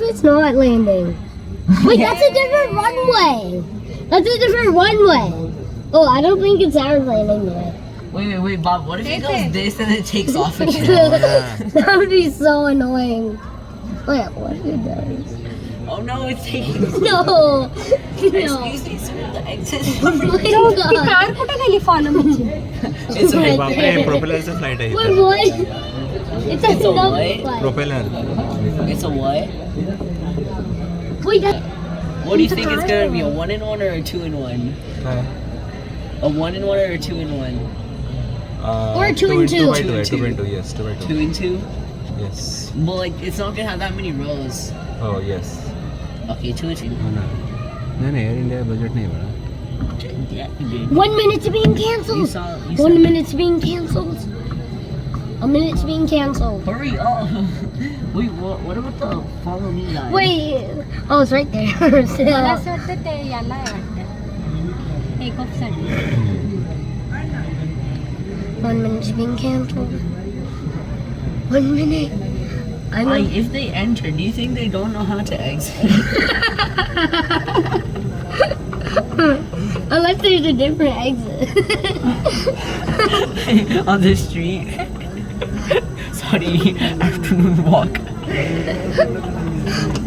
it's not landing? Wait, that's a different runway. That's a different runway. Oh, I don't think it's our landing there. Wait, Bob, what if it goes this and it takes off again? That would be so annoying. Wait, what are you doing? Oh no, it's taking... No! Excuse me, sir, the exit. Oh my God. It's a Right बापरे there. प्रोपेलरचं flight आहे Wait, इथं. what? It's a It's a double what? flight. Propeller It's a what? Wait, that... What do you think it's gonna be, a 1-in-1 or a 2-in-1? काय A 1-in-1 or a 2-in-1 Or 2-in-2. 2x2 yes 2x2 2-in-2? yes Well, like, it's not gonna have that many rows. oh yes Okay, 2-in-2. हो ना नाही नाही air India budget नाही बघा Yeah, you did. 1 minute's being You cancelled. saw 1 minute's being cancelled. A minute's being cancelled. Hurry up! Wait, what about the follow me guy? Wait. Oh, it's right there. So, मला असं वाटतं ते याला आहे वाटतं take off साठी 1 minute's being cancelled. 1 minute. I know. Like, if they enter, do you think they don't know how to exit? Unless there's a different exit. On the street? Sorry, afternoon walk.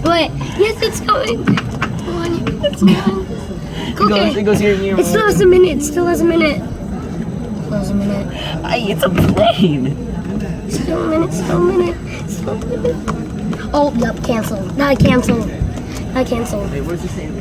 Wait. Yes, it's coming. Come on. It's coming. It goes here, here. It still has a minute. It still has a minute. Still has a minute. Ay, it's a plane. Still a minute. Still a minute. Still a minute. Oh, yep. Cancel. Not cancel. Not cancel. Wait, where's the same?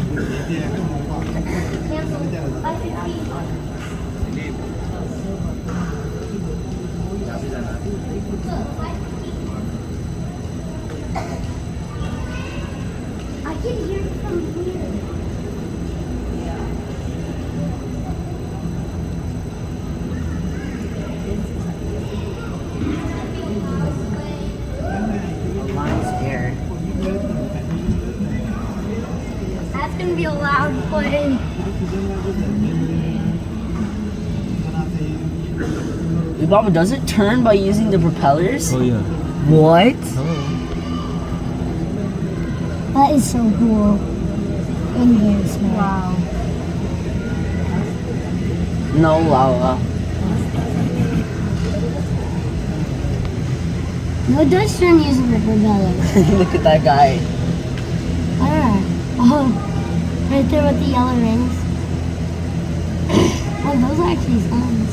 I can hear it from here. Mine's here. That's gonna be a loud plane. Wait, Baba, does it turn by using the propellers? oh yeah What? That is so cool. And very small. Wow. No lava. No, it does turn using the propeller. Look at that guy. Ah. Oh. Right there with the yellow rings. Oh, those are actually suns.